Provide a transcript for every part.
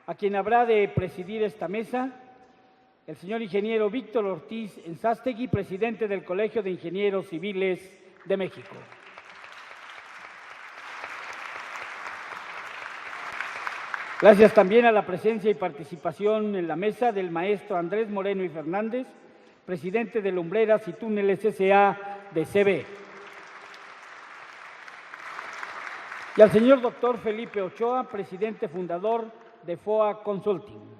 a quien habrá de presidir esta mesa el señor ingeniero Víctor Ortiz Ensástegui, presidente del Colegio de Ingenieros Civiles de México. Gracias también a la presencia y participación en la mesa del maestro Andrés Moreno y Fernández, presidente de Lumbreras y Túneles S.A. de CB. Y al señor doctor Felipe Ochoa, presidente fundador de FOA Consulting.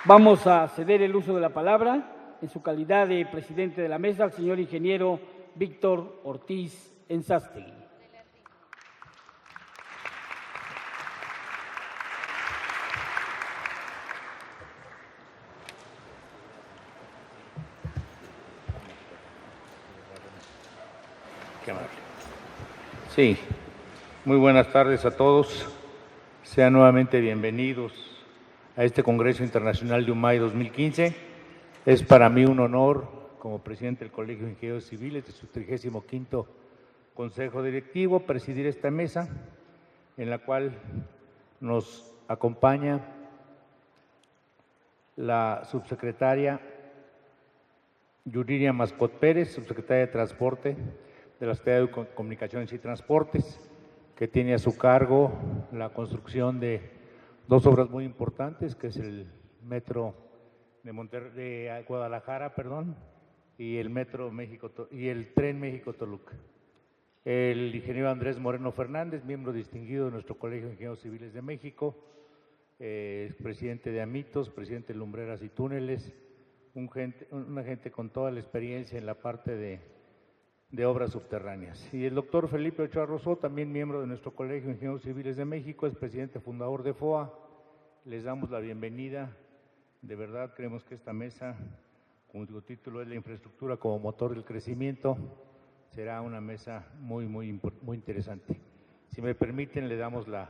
Vamos a ceder el uso de la palabra, en su calidad de presidente de la mesa, al señor ingeniero Víctor Ortiz Ensástegui. Qué amable. Sí, muy buenas tardes a todos. Sean nuevamente bienvenidos a este Congreso Internacional de UMAI 2015. Es para mí un honor, como presidente del Colegio de Ingenieros Civiles de su 35º Consejo Directivo, presidir esta mesa, en la cual nos acompaña la subsecretaria Yuriria Mascot Pérez, subsecretaria de Transporte de la Secretaría de Comunicaciones y Transportes, que tiene a su cargo la construcción de dos obras muy importantes, que es el metro de Guadalajara, y el metro México y el tren México-Toluca. El ingeniero Andrés Moreno Fernández, miembro distinguido de nuestro Colegio de Ingenieros Civiles de México, presidente de Amitos, presidente de Lumbreras y Túneles, una gente con toda la experiencia en la parte de obras subterráneas. Y el doctor Felipe Ochoa Rosó, también miembro de nuestro Colegio de Ingenieros Civiles de México, es presidente fundador de FOA. Les damos la bienvenida. De verdad creemos que esta mesa, como su título es la infraestructura como motor del crecimiento, será una mesa muy interesante. Si me permiten, le damos la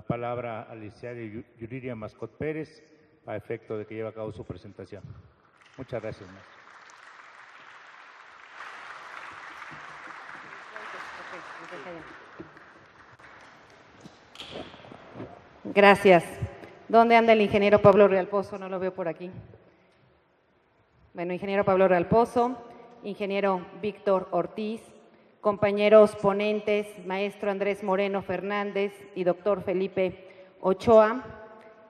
palabra a la licenciada Yuriria Mascot Pérez a efecto de que lleve a cabo su presentación. Muchas gracias, maestro. Gracias. ¿Dónde anda el ingeniero Pablo Realpozo? No lo veo por aquí. Bueno, ingeniero Pablo Realpozo, ingeniero Víctor Ortiz, compañeros ponentes, maestro Andrés Moreno Fernández y doctor Felipe Ochoa,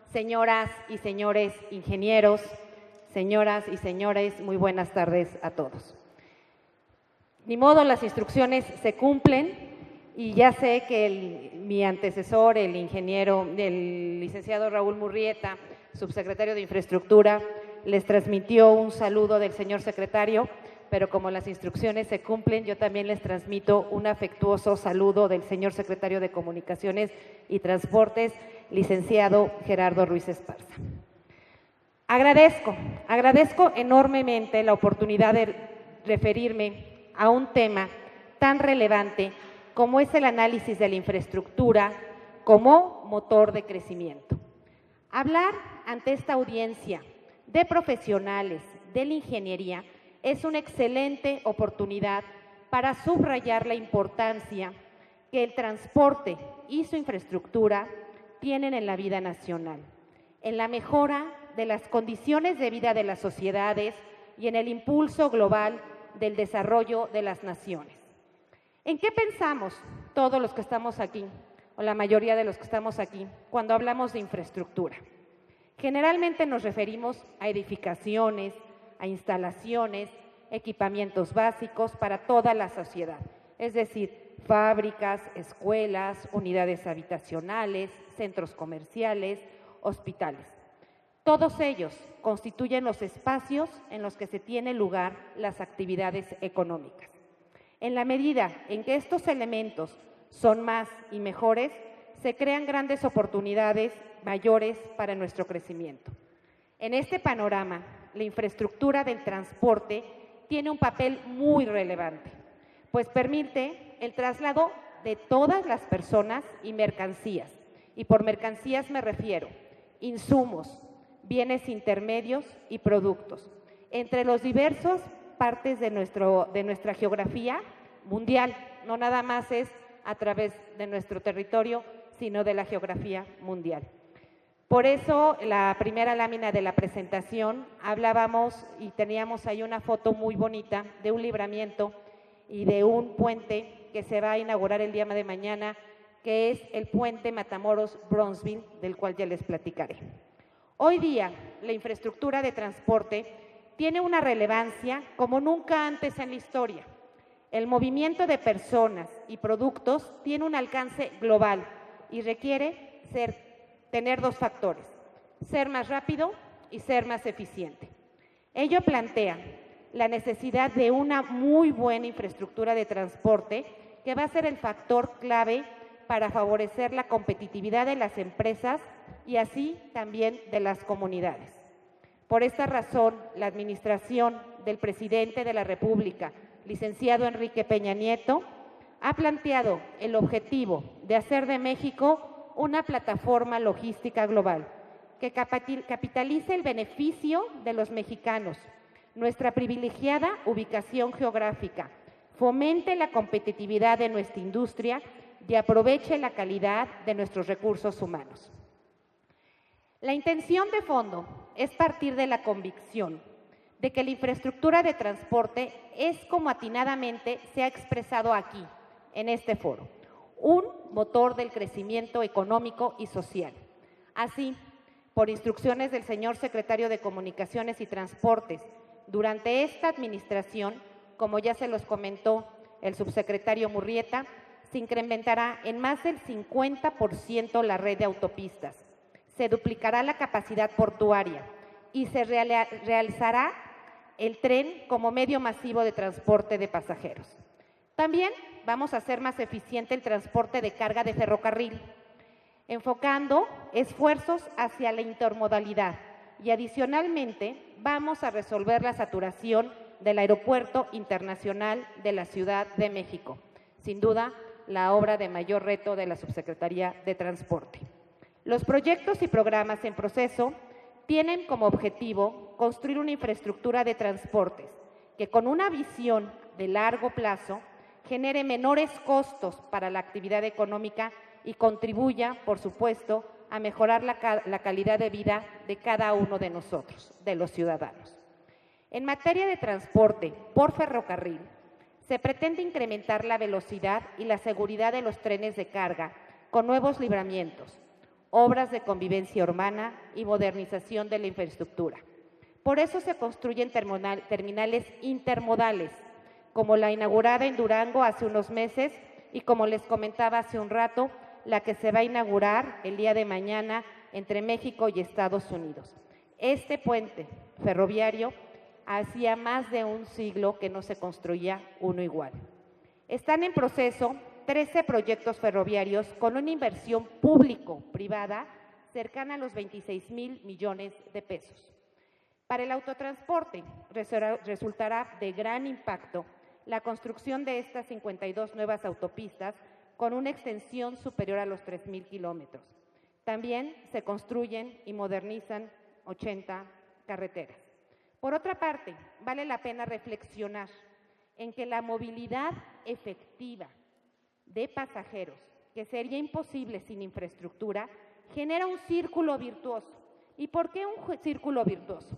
señoras y señores ingenieros, señoras y señores, muy buenas tardes a todos. Ni modo, las instrucciones se cumplen. Y ya sé que mi antecesor, el licenciado Raúl Murrieta, subsecretario de Infraestructura, les transmitió un saludo del señor secretario, pero como las instrucciones se cumplen, yo también les transmito un afectuoso saludo del señor secretario de Comunicaciones y Transportes, licenciado Gerardo Ruiz Esparza. Agradezco enormemente la oportunidad de referirme a un tema tan relevante como es el análisis de la infraestructura como motor de crecimiento. Hablar ante esta audiencia de profesionales de la ingeniería es una excelente oportunidad para subrayar la importancia que el transporte y su infraestructura tienen en la vida nacional, en la mejora de las condiciones de vida de las sociedades y en el impulso global del desarrollo de las naciones. ¿En qué pensamos todos los que estamos aquí, o la mayoría de los que estamos aquí, cuando hablamos de infraestructura? Generalmente nos referimos a edificaciones, a instalaciones, equipamientos básicos para toda la sociedad, es decir, fábricas, escuelas, unidades habitacionales, centros comerciales, hospitales. Todos ellos constituyen los espacios en los que se tiene lugar las actividades económicas. En la medida en que estos elementos son más y mejores, se crean grandes oportunidades mayores para nuestro crecimiento. En este panorama, la infraestructura del transporte tiene un papel muy relevante, pues permite el traslado de todas las personas y mercancías. Y por mercancías me refiero insumos, bienes intermedios y productos, entre los diversos partes de nuestra geografía mundial. No nada más es a través de nuestro territorio, sino de la geografía mundial. Por eso, la primera lámina de la presentación hablábamos y teníamos ahí una foto muy bonita de un libramiento y de un puente que se va a inaugurar el día de mañana, que es el puente Matamoros-Bronzeville, del cual ya les platicaré. Hoy día, la infraestructura de transporte tiene una relevancia como nunca antes en la historia. El movimiento de personas y productos tiene un alcance global y requiere tener dos factores: ser más rápido y ser más eficiente. Ello plantea la necesidad de una muy buena infraestructura de transporte que va a ser el factor clave para favorecer la competitividad de las empresas y así también de las comunidades. Por esta razón, la administración del presidente de la República, licenciado Enrique Peña Nieto, ha planteado el objetivo de hacer de México una plataforma logística global que capitalice el beneficio de los mexicanos, nuestra privilegiada ubicación geográfica, fomente la competitividad de nuestra industria y aproveche la calidad de nuestros recursos humanos. La intención de fondo es partir de la convicción de que la infraestructura de transporte es, como atinadamente se ha expresado aquí, en este foro, un motor del crecimiento económico y social. Así, por instrucciones del señor secretario de Comunicaciones y Transportes, durante esta administración, como ya se los comentó el subsecretario Murrieta, se incrementará en más del 50% la red de autopistas, se duplicará la capacidad portuaria y se realizará el tren como medio masivo de transporte de pasajeros. También vamos a hacer más eficiente el transporte de carga de ferrocarril, enfocando esfuerzos hacia la intermodalidad y adicionalmente vamos a resolver la saturación del Aeropuerto Internacional de la Ciudad de México, sin duda la obra de mayor reto de la Subsecretaría de Transporte. Los proyectos y programas en proceso tienen como objetivo construir una infraestructura de transportes que con una visión de largo plazo genere menores costos para la actividad económica y contribuya, por supuesto, a mejorar la calidad de vida de cada uno de nosotros, de los ciudadanos. En materia de transporte por ferrocarril, se pretende incrementar la velocidad y la seguridad de los trenes de carga con nuevos libramientos, obras de convivencia urbana y modernización de la infraestructura. Por eso se construyen terminales intermodales, como la inaugurada en Durango hace unos meses y como les comentaba hace un rato, la que se va a inaugurar el día de mañana entre México y Estados Unidos. Este puente ferroviario hacía más de un siglo que no se construía uno igual. Están en proceso 13 proyectos ferroviarios con una inversión público-privada cercana a los 26,000 millones de pesos. Para el autotransporte resultará de gran impacto la construcción de estas 52 nuevas autopistas con una extensión superior a los 3,000 kilómetros. También se construyen y modernizan 80 carreteras. Por otra parte, vale la pena reflexionar en que la movilidad efectiva de pasajeros, que sería imposible sin infraestructura, genera un círculo virtuoso. ¿Y por qué un círculo virtuoso?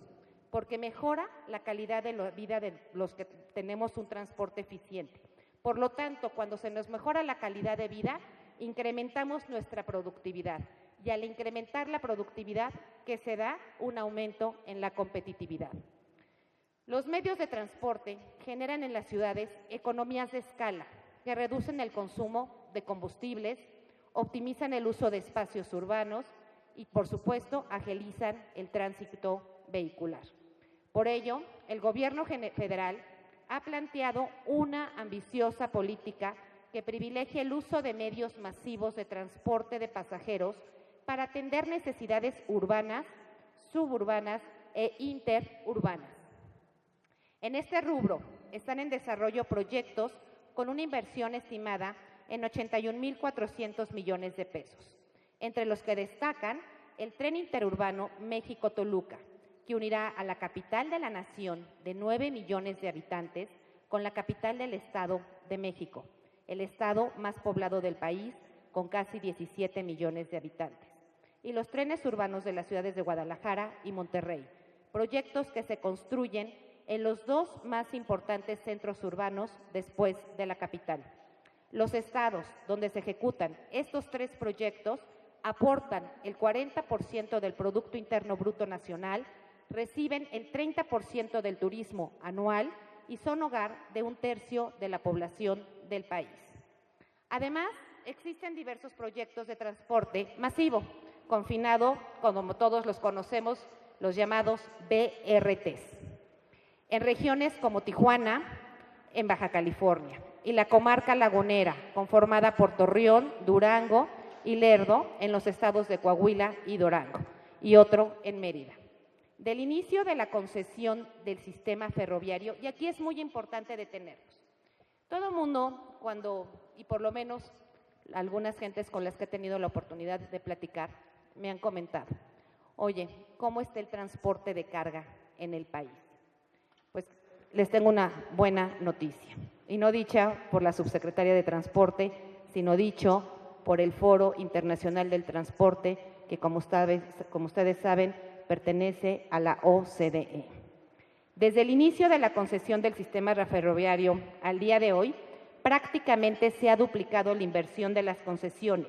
Porque mejora la calidad de la vida de los que tenemos un transporte eficiente. Por lo tanto, cuando se nos mejora la calidad de vida, incrementamos nuestra productividad. Y al incrementar la productividad, ¿qué se da? Un aumento en la competitividad. Los medios de transporte generan en las ciudades economías de escala que reducen el consumo de combustibles, optimizan el uso de espacios urbanos y, por supuesto, agilizan el tránsito vehicular. Por ello, el Gobierno federal ha planteado una ambiciosa política que privilegia el uso de medios masivos de transporte de pasajeros para atender necesidades urbanas, suburbanas e interurbanas. En este rubro están en desarrollo proyectos con una inversión estimada en 81,400 millones de pesos, entre los que destacan el tren interurbano México-Toluca, que unirá a la capital de la nación de 9 millones de habitantes con la capital del Estado de México, el estado más poblado del país, con casi 17 millones de habitantes. Y los trenes urbanos de las ciudades de Guadalajara y Monterrey, proyectos que se construyen en los dos más importantes centros urbanos después de la capital. Los estados donde se ejecutan estos tres proyectos aportan el 40% del Producto Interno Bruto Nacional, reciben el 30% del turismo anual y son hogar de 1/3 de la población del país. Además, existen diversos proyectos de transporte masivo, confinado, como todos los conocemos, los llamados BRTs, en regiones como Tijuana, en Baja California, y la comarca lagunera, conformada por Torreón, Durango y Lerdo, en los estados de Coahuila y Durango, y otro en Mérida. Del inicio de la concesión del sistema ferroviario, y aquí es muy importante detenernos. Todo mundo, y por lo menos algunas gentes con las que he tenido la oportunidad de platicar, me han comentado, oye, ¿cómo está el transporte de carga en el país? Pues les tengo una buena noticia, y no dicha por la subsecretaria de Transporte, sino dicho por el Foro Internacional del Transporte, que como ustedes saben, pertenece a la OCDE. Desde el inicio de la concesión del sistema ferroviario al día de hoy, prácticamente se ha duplicado la inversión de las concesiones.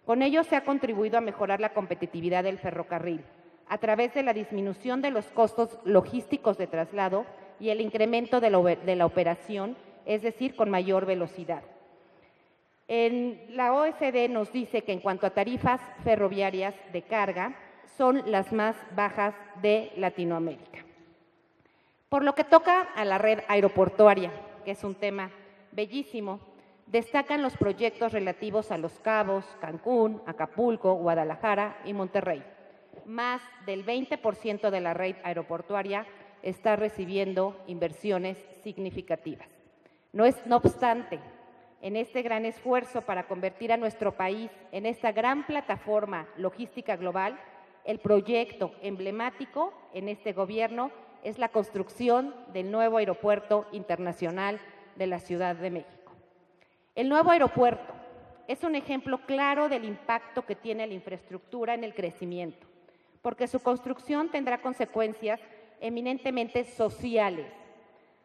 Con ello se ha contribuido a mejorar la competitividad del ferrocarril, a través de la disminución de los costos logísticos de traslado y el incremento de la operación, es decir, con mayor velocidad. La OECD nos dice que en cuanto a tarifas ferroviarias de carga, son las más bajas de Latinoamérica. Por lo que toca a la red aeroportuaria, que es un tema bellísimo, destacan los proyectos relativos a Los Cabos, Cancún, Acapulco, Guadalajara y Monterrey. Más del 20% de la red aeroportuaria está recibiendo inversiones significativas. No obstante, en este gran esfuerzo para convertir a nuestro país en esta gran plataforma logística global, el proyecto emblemático en este gobierno es la construcción del nuevo Aeropuerto Internacional de la Ciudad de México. El nuevo aeropuerto es un ejemplo claro del impacto que tiene la infraestructura en el crecimiento, porque su construcción tendrá consecuencias eminentemente sociales,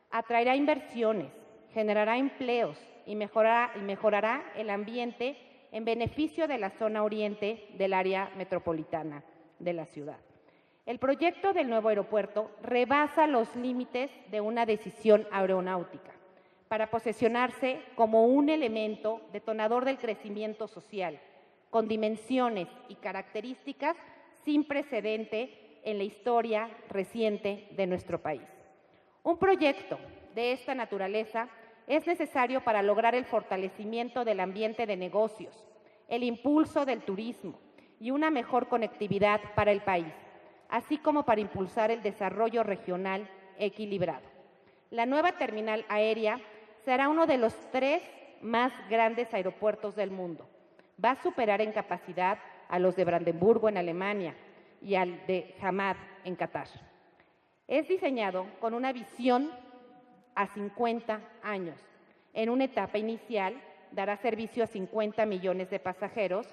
atraerá inversiones, generará empleos y mejorará el ambiente en beneficio de la zona oriente del área metropolitana de la ciudad. El proyecto del nuevo aeropuerto rebasa los límites de una decisión aeronáutica para posicionarse como un elemento detonador del crecimiento social, con dimensiones y características sin precedente en la historia reciente de nuestro país. Un proyecto de esta naturaleza es necesario para lograr el fortalecimiento del ambiente de negocios, el impulso del turismo y una mejor conectividad para el país, así como para impulsar el desarrollo regional equilibrado. La nueva terminal aérea será uno de los 3 más grandes aeropuertos del mundo. Va a superar en capacidad a los de Brandenburgo en Alemania y al de Hamad en Qatar. Es diseñado con una visión a 50 años. En una etapa inicial dará servicio a 50 millones de pasajeros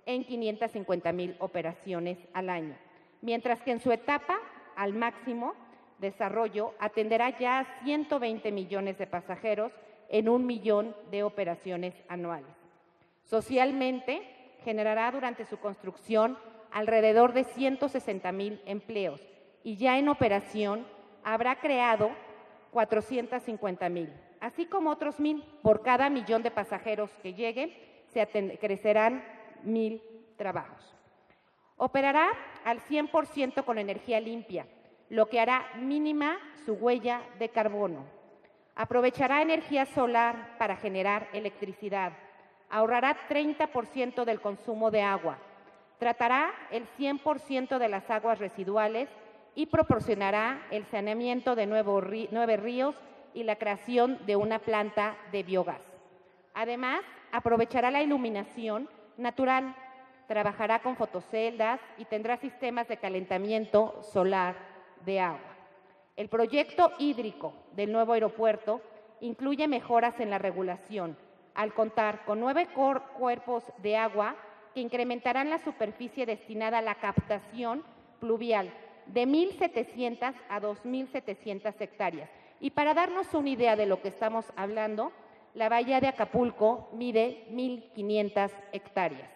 en 550,000 operaciones al año, mientras que en su etapa al máximo desarrollo atenderá ya a 120 millones de pasajeros en 1 millón de operaciones anuales. Socialmente, generará durante su construcción alrededor de 160,000 empleos y ya en operación habrá creado 450,000, así como otros 1,000 por cada millón de pasajeros que lleguen, crecerán 1,000 trabajos. Operará al 100% con energía limpia, lo que hará mínima su huella de carbono. Aprovechará energía solar para generar electricidad. Ahorrará 30% del consumo de agua. Tratará el 100% de las aguas residuales y proporcionará el saneamiento de 9 ríos y la creación de una planta de biogás. Además, aprovechará la iluminación natural, trabajará con fotoceldas y tendrá sistemas de calentamiento solar de agua. El proyecto hídrico del nuevo aeropuerto incluye mejoras en la regulación, al contar con 9 cuerpos de agua que incrementarán la superficie destinada a la captación pluvial de 1.700 a 2.700 hectáreas. Y para darnos una idea de lo que estamos hablando, la bahía de Acapulco mide 1.500 hectáreas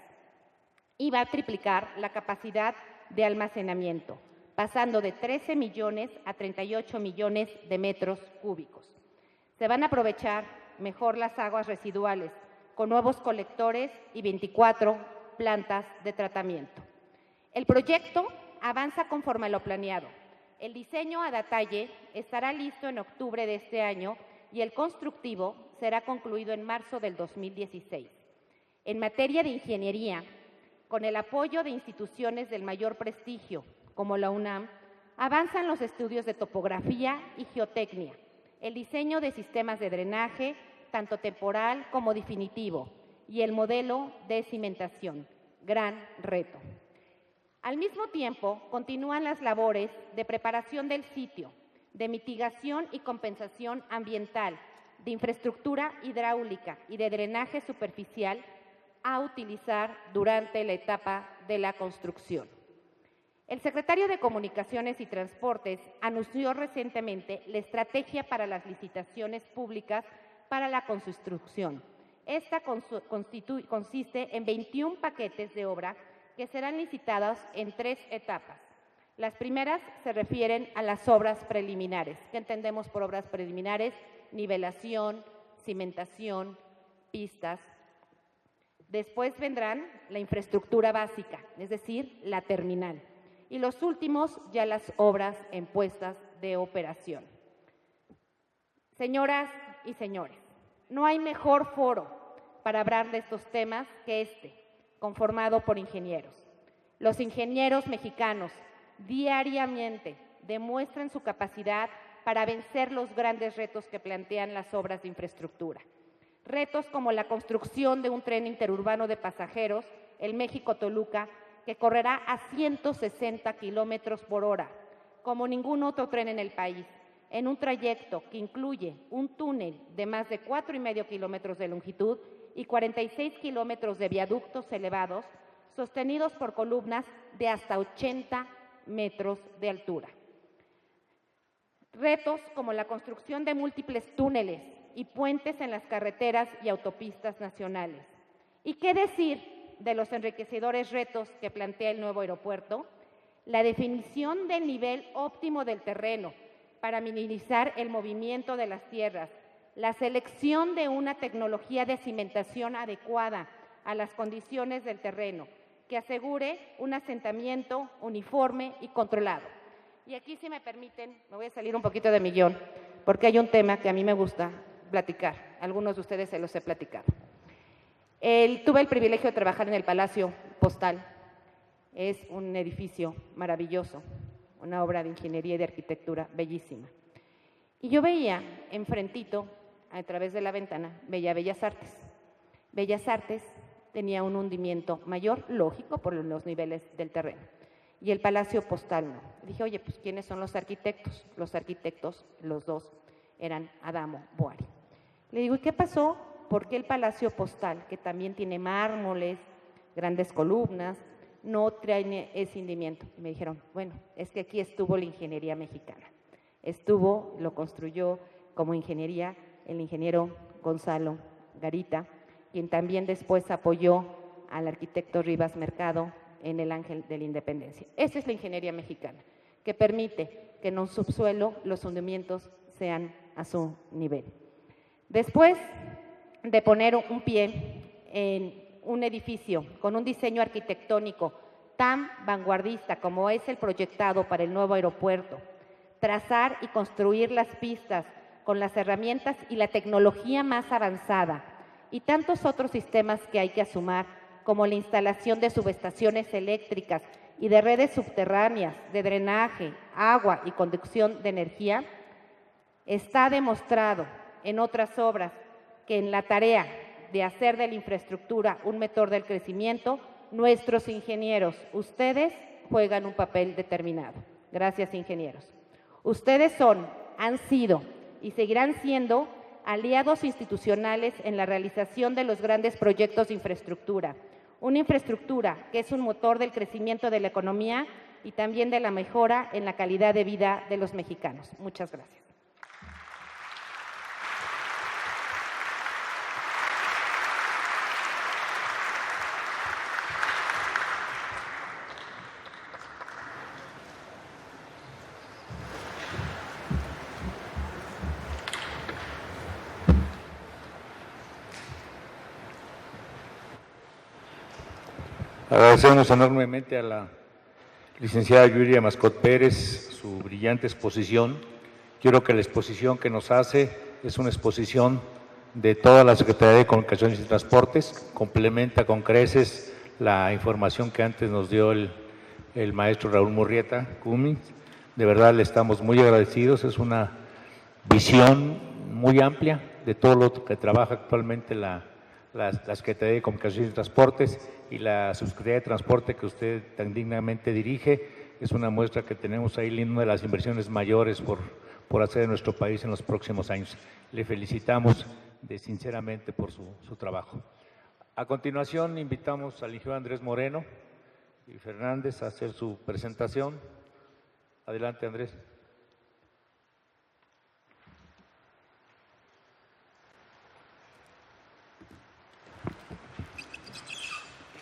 y va a triplicar la capacidad de almacenamiento, pasando de 13 millones a 38 millones de metros cúbicos. Se van a aprovechar mejor las aguas residuales con nuevos colectores y 24 plantas de tratamiento. El proyecto avanza conforme a lo planeado. El diseño a detalle estará listo en octubre de este año y el constructivo será concluido en marzo del 2016. En materia de ingeniería, con el apoyo de instituciones del mayor prestigio, como la UNAM, avanzan los estudios de topografía y geotecnia, el diseño de sistemas de drenaje, tanto temporal como definitivo, y el modelo de cimentación. Gran reto. Al mismo tiempo, continúan las labores de preparación del sitio, de mitigación y compensación ambiental, de infraestructura hidráulica y de drenaje superficial a utilizar durante la etapa de la construcción. El secretario de Comunicaciones y Transportes anunció recientemente la estrategia para las licitaciones públicas para la construcción. Esta consiste en 21 paquetes de obra que serán licitados en 3 etapas. Las primeras se refieren a las obras preliminares. ¿Qué entendemos por obras preliminares? Nivelación, cimentación, pistas. Después vendrán la infraestructura básica, es decir, la terminal. Y los últimos, ya las obras en puestas de operación. Señoras y señores, no hay mejor foro para hablar de estos temas que este, conformado por ingenieros. Los ingenieros mexicanos diariamente demuestran su capacidad para vencer los grandes retos que plantean las obras de infraestructura. Retos como la construcción de un tren interurbano de pasajeros, el México-Toluca, que correrá a 160 kilómetros por hora, como ningún otro tren en el país, en un trayecto que incluye un túnel de más de 4,5 kilómetros de longitud y 46 kilómetros de viaductos elevados, sostenidos por columnas de hasta 80 metros de altura. Retos como la construcción de múltiples túneles y puentes en las carreteras y autopistas nacionales. ¿Y qué decir de los enriquecedores retos que plantea el nuevo aeropuerto? La definición del nivel óptimo del terreno para minimizar el movimiento de las tierras, la selección de una tecnología de cimentación adecuada a las condiciones del terreno, que asegure un asentamiento uniforme y controlado. Y aquí, si me permiten, me voy a salir un poquito de mi guión, porque hay un tema que a mí me gusta platicar. Algunos de ustedes se los he platicado. Tuve el privilegio de trabajar en el Palacio Postal. Es un edificio maravilloso, una obra de ingeniería y de arquitectura bellísima. Y yo veía enfrentito, a través de la ventana, veía Bellas Artes. Bellas Artes tenía un hundimiento mayor, lógico, por los niveles del terreno. Y el Palacio Postal no. Dije, oye, pues ¿quiénes son los arquitectos? Los arquitectos, los dos, eran Adamo Boari. Le digo, ¿y qué pasó? ¿Por qué el Palacio Postal, que también tiene mármoles, grandes columnas, no trae ese hundimiento? Y me dijeron, bueno, es que aquí estuvo la ingeniería mexicana. Lo construyó como ingeniería el ingeniero Gonzalo Garita, quien también después apoyó al arquitecto Rivas Mercado en el Ángel de la Independencia. Esa es la ingeniería mexicana, que permite que en un subsuelo los hundimientos sean a su nivel. Después de poner un pie en un edificio con un diseño arquitectónico tan vanguardista como es el proyectado para el nuevo aeropuerto, trazar y construir las pistas con las herramientas y la tecnología más avanzada y tantos otros sistemas que hay que sumar, como la instalación de subestaciones eléctricas y de redes subterráneas de drenaje, agua y conducción de energía, está demostrado en otras obras que en la tarea de hacer de la infraestructura un motor del crecimiento, nuestros ingenieros, ustedes, juegan un papel determinado. Gracias, ingenieros. Ustedes han sido y seguirán siendo aliados institucionales en la realización de los grandes proyectos de infraestructura. Una infraestructura que es un motor del crecimiento de la economía y también de la mejora en la calidad de vida de los mexicanos. Muchas gracias. Agradecemos enormemente a la licenciada Yuria Mascot Pérez su brillante exposición. Quiero que la exposición que nos hace es una exposición de toda la Secretaría de Comunicaciones y Transportes, complementa con creces la información que antes nos dio el maestro Raúl Murrieta Cummings. De verdad le estamos muy agradecidos, es una visión muy amplia de todo lo que trabaja actualmente la Secretaría de Comunicaciones y Transportes y la Subsecretaría de Transporte que usted tan dignamente dirige. Es una muestra que tenemos ahí, una de las inversiones mayores por hacer en nuestro país en los próximos años. Le felicitamos sinceramente por su trabajo. A continuación, invitamos al ingeniero Andrés Moreno y Fernández a hacer su presentación. Adelante, Andrés.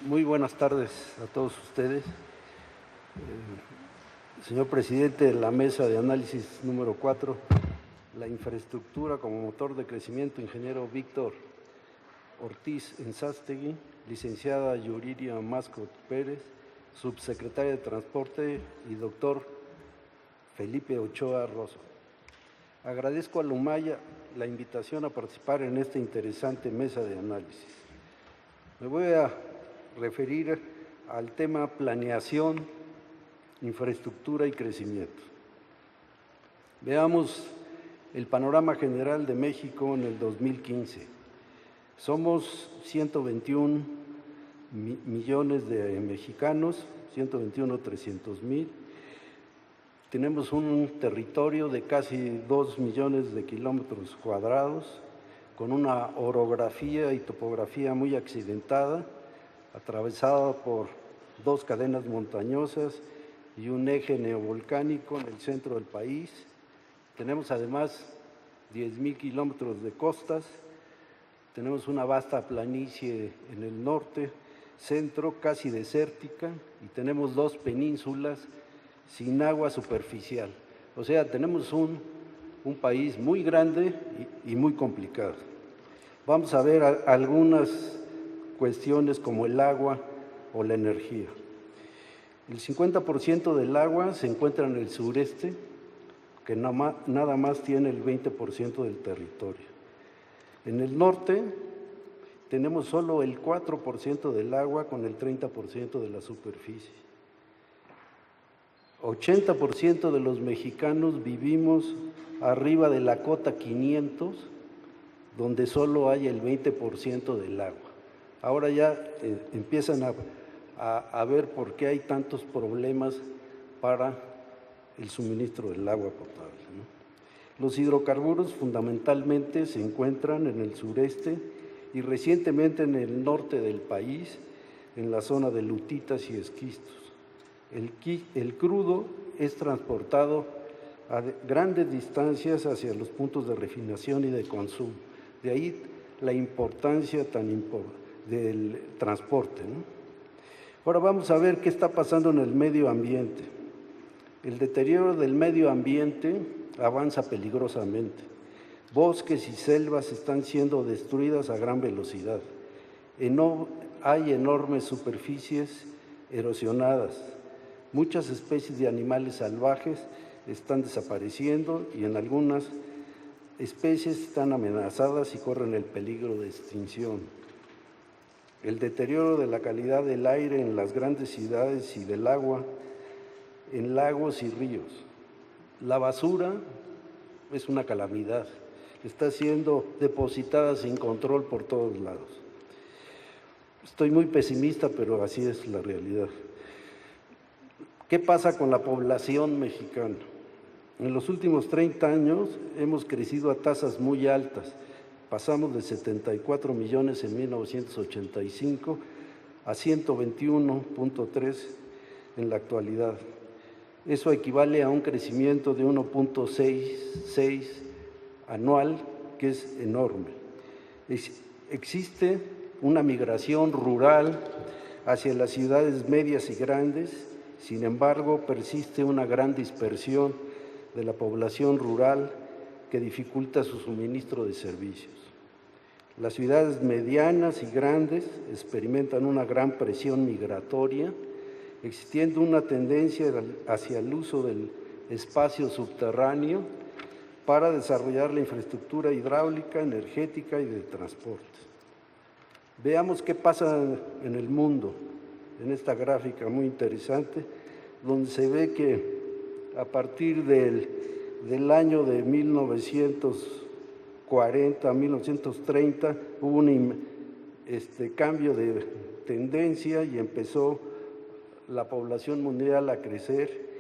Muy buenas tardes a todos ustedes. Señor presidente de la mesa de análisis número 4, la infraestructura como motor de crecimiento, ingeniero Víctor Ortiz Enzástegui, licenciada Yuriria Mascot Pérez, subsecretaria de Transporte, y doctor Felipe Ochoa Rosso. Agradezco a Lumaya la invitación a participar en esta interesante mesa de análisis. Me voy a referir al tema planeación, infraestructura y crecimiento. Veamos el panorama general de México en el 2015. Somos 121 millones de mexicanos, 121.300.000. Tenemos un territorio de casi 2 millones de kilómetros cuadrados, con una orografía y topografía muy accidentada, atravesada por 2 cadenas montañosas y un eje neovolcánico en el centro del país. Tenemos además 10.000 kilómetros de costas, tenemos una vasta planicie en el norte, centro casi desértica, y tenemos 2 penínsulas sin agua superficial. O sea, tenemos un país muy grande y muy complicado. Vamos a ver algunas cuestiones como el agua o la energía. El 50% del agua se encuentra en el sureste, que nada más tiene el 20% del territorio. En el norte tenemos solo el 4% del agua con el 30% de la superficie. 80% de los mexicanos vivimos arriba de la cota 500, donde solo hay el 20% del agua. Ahora ya empiezan a ver por qué hay tantos problemas para el suministro del agua potable, ¿no? Los hidrocarburos fundamentalmente se encuentran en el sureste y recientemente en el norte del país, en la zona de lutitas y esquistos. El crudo es transportado a grandes distancias hacia los puntos de refinación y de consumo. De ahí la importancia del transporte, ¿no? Ahora vamos a ver qué está pasando en el medio ambiente. El deterioro del medio ambiente avanza peligrosamente. Bosques y selvas están siendo destruidas a gran velocidad. Hay enormes superficies erosionadas. Muchas especies de animales salvajes están desapareciendo y en algunas especies están amenazadas y corren el peligro de extinción. El deterioro de la calidad del aire en las grandes ciudades y del agua en lagos y ríos. La basura es una calamidad, está siendo depositada sin control por todos lados. Estoy muy pesimista, pero así es la realidad. ¿Qué pasa con la población mexicana? En los últimos 30 años hemos crecido a tasas muy altas. Pasamos de 74 millones en 1985 a 121.3 en la actualidad. Eso equivale a un crecimiento de 1.66 anual, que es enorme. Existe una migración rural hacia las ciudades medias y grandes, sin embargo, persiste una gran dispersión de la población rural que dificulta su suministro de servicios. Las ciudades medianas y grandes experimentan una gran presión migratoria, existiendo una tendencia hacia el uso del espacio subterráneo para desarrollar la infraestructura hidráulica, energética y de transporte. Veamos qué pasa en el mundo, en esta gráfica muy interesante, donde se ve que a partir del año de 1940 a 1930 hubo un cambio de tendencia y empezó la población mundial a crecer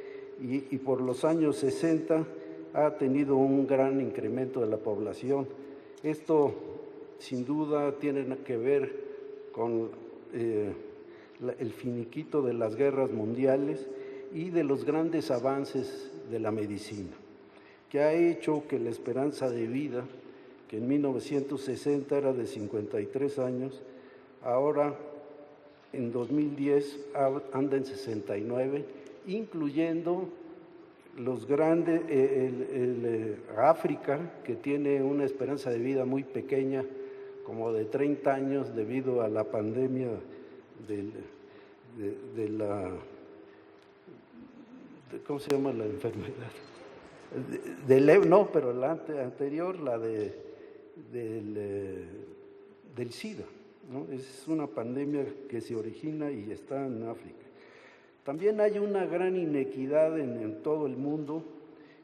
y por los años 60 ha tenido un gran incremento de la población. Esto sin duda tiene que ver con el finiquito de las guerras mundiales y de los grandes avances de la medicina, que ha hecho que la esperanza de vida, que en 1960 era de 53 años, ahora en 2010 anda en 69, incluyendo los grandes, África, que tiene una esperanza de vida muy pequeña, como de 30 años debido a la pandemia ¿cómo se llama la enfermedad? No, pero la anterior, la del SIDA, ¿no? Es una pandemia que se origina y está en África. También hay una gran inequidad en todo el mundo.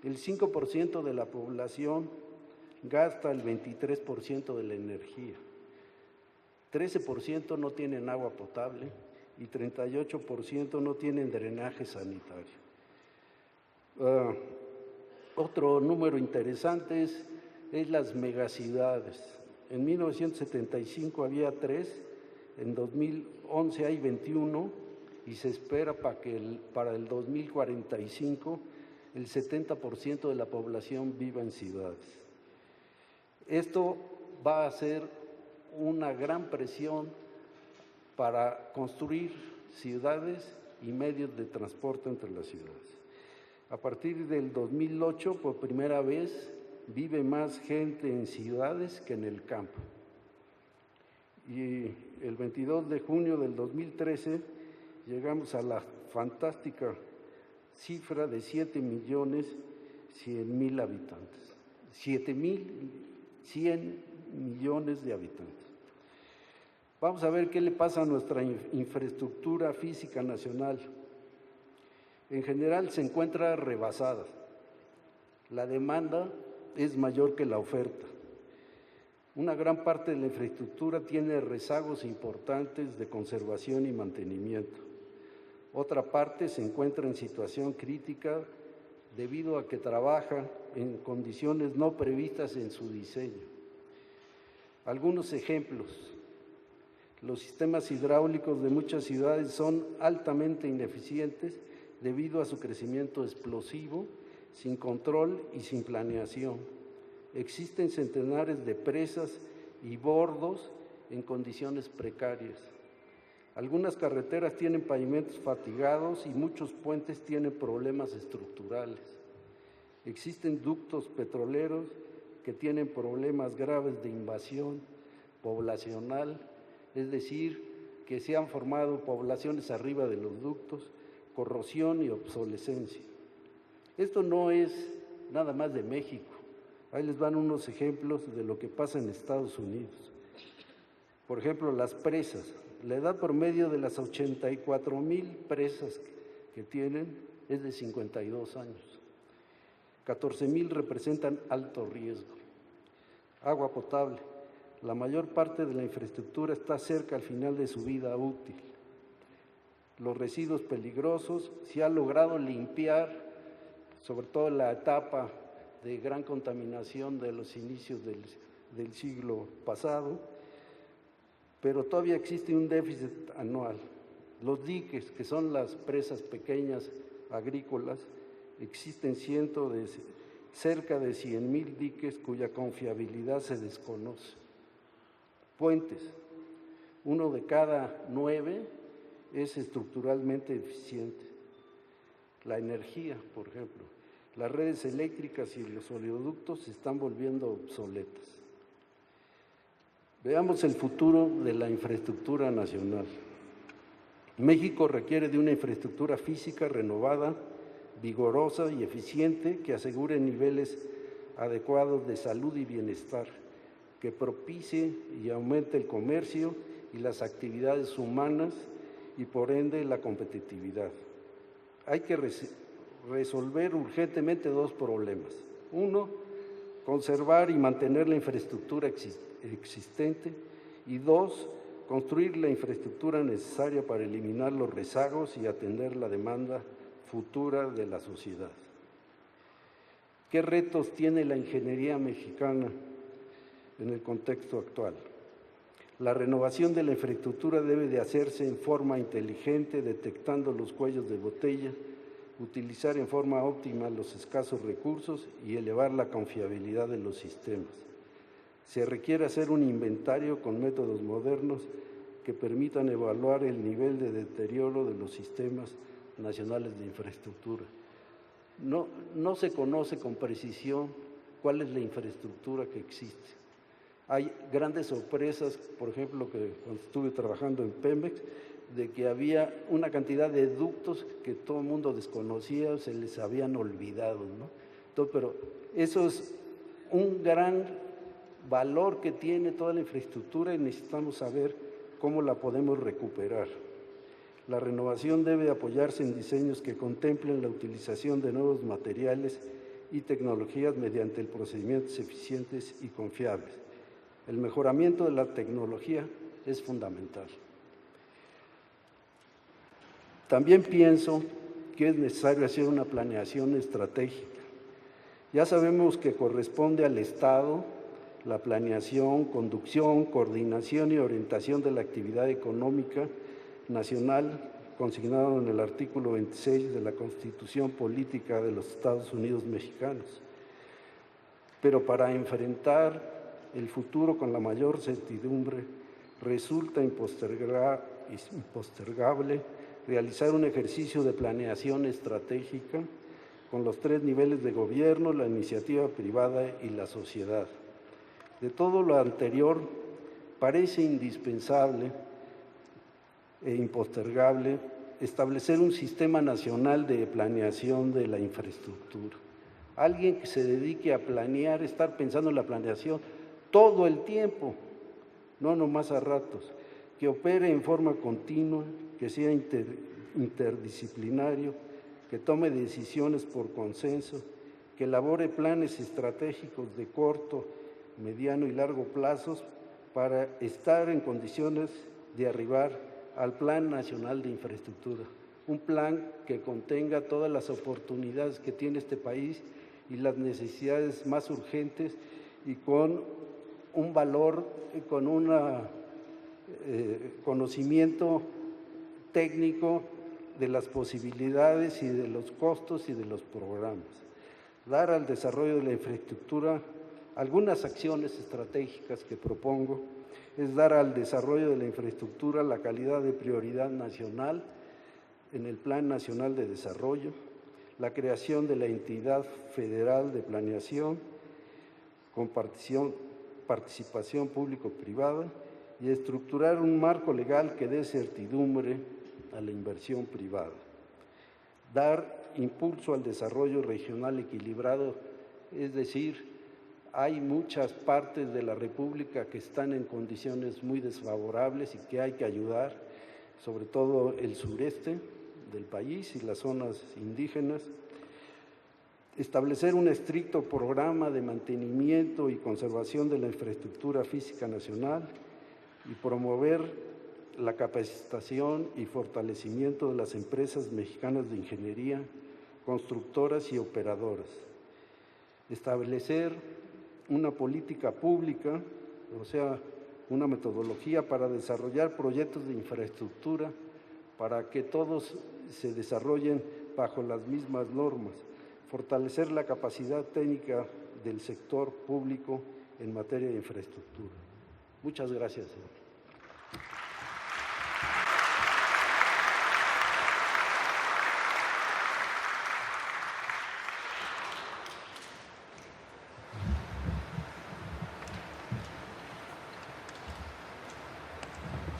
El 5% de la población gasta el 23% de la energía. 13% no tienen agua potable y 38% no tienen drenaje sanitario. Otro número interesante es las megaciudades. En 1975 había 3, en 2011 hay 21 y se espera para el 2045 el 70% de la población viva en ciudades. Esto va a hacer una gran presión para construir ciudades y medios de transporte entre las ciudades. A partir del 2008, por primera vez, vive más gente en ciudades que en el campo. Y el 22 de junio del 2013 llegamos a la fantástica cifra de 7.100.000 habitantes. 7.100 millones de habitantes. Vamos a ver qué le pasa a nuestra infraestructura física nacional. En general se encuentra rebasada. La demanda es mayor que la oferta. Una gran parte de la infraestructura tiene rezagos importantes de conservación y mantenimiento. Otra parte se encuentra en situación crítica debido a que trabaja en condiciones no previstas en su diseño. Algunos ejemplos. Los sistemas hidráulicos de muchas ciudades son altamente ineficientes debido a su crecimiento explosivo, sin control y sin planeación. Existen centenares de presas y bordos en condiciones precarias. Algunas carreteras tienen pavimentos fatigados y muchos puentes tienen problemas estructurales. Existen ductos petroleros que tienen problemas graves de invasión poblacional, es decir, que se han formado poblaciones arriba de los ductos, corrosión y obsolescencia. Esto no es nada más de México. Ahí les van unos ejemplos de lo que pasa en Estados Unidos. Por ejemplo, las presas. La edad promedio de las 84,000 presas que tienen es de 52 años. 14,000 representan alto riesgo. Agua potable. La mayor parte de la infraestructura está cerca al final de su vida útil. Los residuos peligrosos, se ha logrado limpiar sobre todo en la etapa de gran contaminación de los inicios del siglo pasado, pero todavía existe un déficit anual. Los diques, que son las presas pequeñas agrícolas, existen cerca de 100,000 diques cuya confiabilidad se desconoce. Puentes, 1 de cada 9 es estructuralmente eficiente. La energía, por ejemplo, las redes eléctricas y los oleoductos se están volviendo obsoletas. Veamos el futuro de la infraestructura nacional. México requiere de una infraestructura física renovada, vigorosa y eficiente que asegure niveles adecuados de salud y bienestar, que propicie y aumente el comercio y las actividades humanas y por ende la competitividad. Hay que resolver urgentemente 2 problemas. 1, conservar y mantener la infraestructura existente y 2, construir la infraestructura necesaria para eliminar los rezagos y atender la demanda futura de la sociedad. ¿Qué retos tiene la ingeniería mexicana en el contexto actual? La renovación de la infraestructura debe de hacerse en forma inteligente, detectando los cuellos de botella, utilizar en forma óptima los escasos recursos y elevar la confiabilidad de los sistemas. Se requiere hacer un inventario con métodos modernos que permitan evaluar el nivel de deterioro de los sistemas nacionales de infraestructura. No se conoce con precisión cuál es la infraestructura que existe. Hay grandes sorpresas, por ejemplo, que cuando estuve trabajando en Pemex, de que había una cantidad de ductos que todo el mundo desconocía, se les habían olvidado, ¿no? Entonces, pero eso es un gran valor que tiene toda la infraestructura y necesitamos saber cómo la podemos recuperar. La renovación debe apoyarse en diseños que contemplen la utilización de nuevos materiales y tecnologías mediante procedimientos eficientes y confiables. El mejoramiento de la tecnología es fundamental. También pienso que es necesario hacer una planeación estratégica. Ya sabemos que corresponde al Estado la planeación, conducción, coordinación y orientación de la actividad económica nacional, consignado en el artículo 26 de la Constitución Política de los Estados Unidos Mexicanos. Pero para enfrentar el futuro con la mayor certidumbre, resulta impostergable realizar un ejercicio de planeación estratégica con los 3 niveles de gobierno, la iniciativa privada y la sociedad. De todo lo anterior, parece indispensable e impostergable establecer un sistema nacional de planeación de la infraestructura. Alguien que se dedique a planear, estar pensando en la planeación todo el tiempo, no nomás a ratos, que opere en forma continua, que sea interdisciplinario, que tome decisiones por consenso, que elabore planes estratégicos de corto, mediano y largo plazos para estar en condiciones de arribar al Plan Nacional de Infraestructura, un plan que contenga todas las oportunidades que tiene este país y las necesidades más urgentes y con un valor, con un conocimiento técnico de las posibilidades y de los costos y de los programas. Dar al desarrollo de la infraestructura algunas acciones estratégicas que propongo es dar al desarrollo de la infraestructura la calidad de prioridad nacional en el Plan Nacional de Desarrollo, la creación de la entidad federal de planeación con participación público-privada y estructurar un marco legal que dé certidumbre a la inversión privada. Dar impulso al desarrollo regional equilibrado, es decir, hay muchas partes de la República que están en condiciones muy desfavorables y que hay que ayudar, sobre todo el sureste del país y las zonas indígenas. Establecer un estricto programa de mantenimiento y conservación de la infraestructura física nacional y promover la capacitación y fortalecimiento de las empresas mexicanas de ingeniería constructoras y operadoras. Establecer una política pública, o sea, una metodología para desarrollar proyectos de infraestructura para que todos se desarrollen bajo las mismas normas. Fortalecer la capacidad técnica del sector público en materia de infraestructura. Muchas gracias, señor.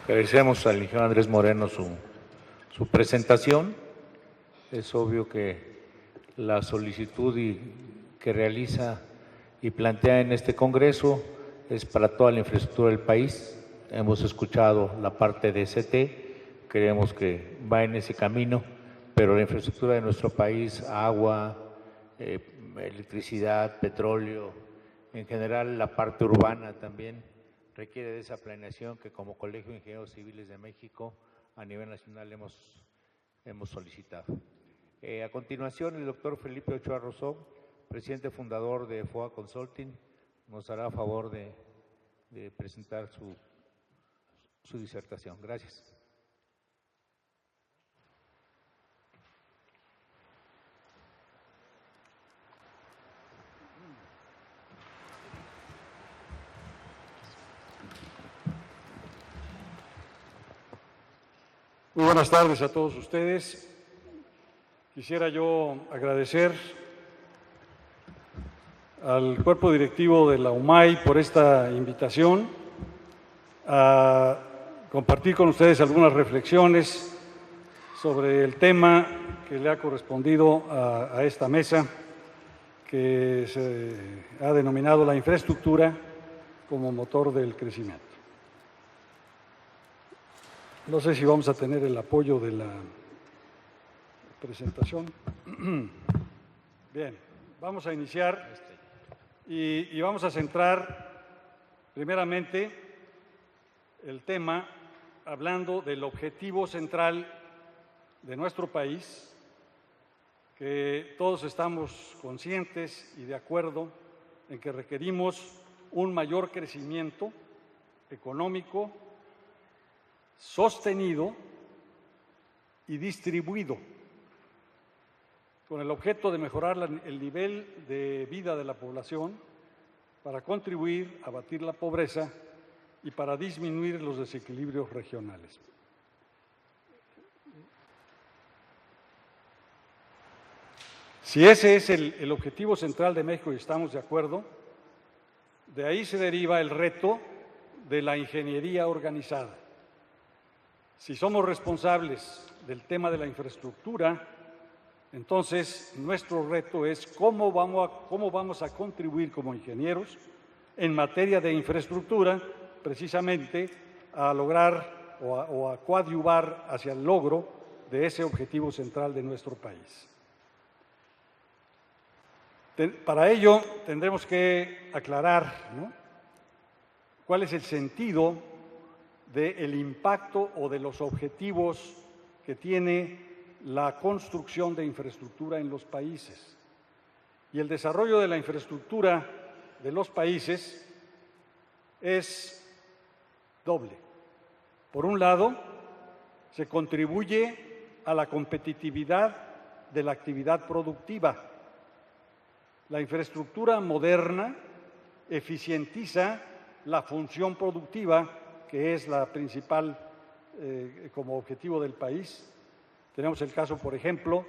Agradecemos al ingeniero Andrés Moreno su presentación. Es obvio que la solicitud que realiza y plantea en este Congreso es para toda la infraestructura del país. Hemos escuchado la parte de ST, creemos que va en ese camino, pero la infraestructura de nuestro país, agua, electricidad, petróleo, en general la parte urbana también, requiere de esa planeación que como Colegio de Ingenieros Civiles de México a nivel nacional hemos solicitado. A continuación, el doctor Felipe Ochoa Rosó, presidente fundador de FOA Consulting, nos hará favor de presentar su disertación. Gracias. Muy buenas tardes a todos ustedes. Quisiera yo agradecer al cuerpo directivo de la UMAI por esta invitación a compartir con ustedes algunas reflexiones sobre el tema que le ha correspondido a esta mesa, que se ha denominado la infraestructura como motor del crecimiento. No sé si vamos a tener el apoyo de la presentación. Bien, vamos a iniciar y vamos a centrar primeramente el tema hablando del objetivo central de nuestro país, que todos estamos conscientes y de acuerdo en que requerimos un mayor crecimiento económico, sostenido y distribuido, con el objeto de mejorar el nivel de vida de la población para contribuir a abatir la pobreza y para disminuir los desequilibrios regionales. Si ese es el objetivo central de México y estamos de acuerdo, de ahí se deriva el reto de la ingeniería organizada. Si somos responsables del tema de la infraestructura, entonces nuestro reto es cómo vamos a contribuir como ingenieros en materia de infraestructura, precisamente a lograr o a coadyuvar hacia el logro de ese objetivo central de nuestro país. Para ello tendremos que aclarar, ¿no?, cuál es el sentido del impacto o de los objetivos que tiene la construcción de infraestructura en los países. Y el desarrollo de la infraestructura de los países es doble. Por un lado, se contribuye a la competitividad de la actividad productiva. La infraestructura moderna eficientiza la función productiva, que es la principal como objetivo del país. Tenemos el caso, por ejemplo,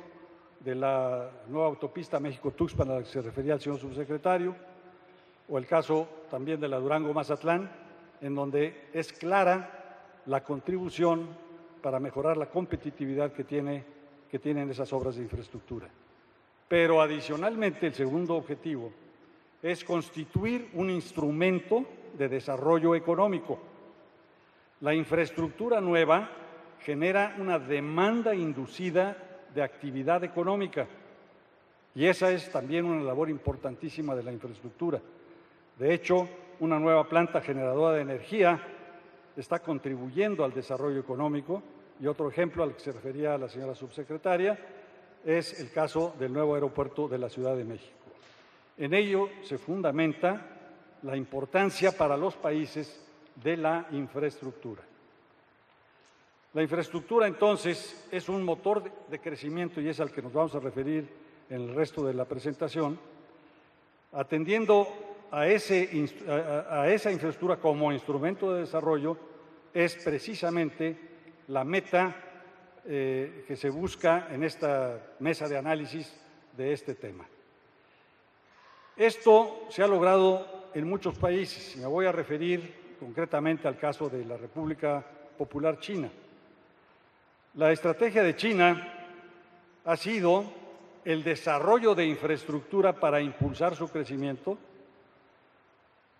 de la nueva autopista México-Tuxpan a la que se refería el señor subsecretario, o el caso también de la Durango-Mazatlán, en donde es clara la contribución para mejorar la competitividad que tienen esas obras de infraestructura. Pero adicionalmente, el segundo objetivo es constituir un instrumento de desarrollo económico. La infraestructura nueva genera una demanda inducida de actividad económica y esa es también una labor importantísima de la infraestructura. De hecho, una nueva planta generadora de energía está contribuyendo al desarrollo económico y otro ejemplo al que se refería la señora subsecretaria es el caso del nuevo aeropuerto de la Ciudad de México. En ello se fundamenta la importancia para los países de la infraestructura. La infraestructura, entonces, es un motor de crecimiento y es al que nos vamos a referir en el resto de la presentación, atendiendo a esa infraestructura como instrumento de desarrollo, es precisamente la meta que se busca en esta mesa de análisis de este tema. Esto se ha logrado en muchos países, y me voy a referir concretamente al caso de la República Popular China. La estrategia de China ha sido el desarrollo de infraestructura para impulsar su crecimiento.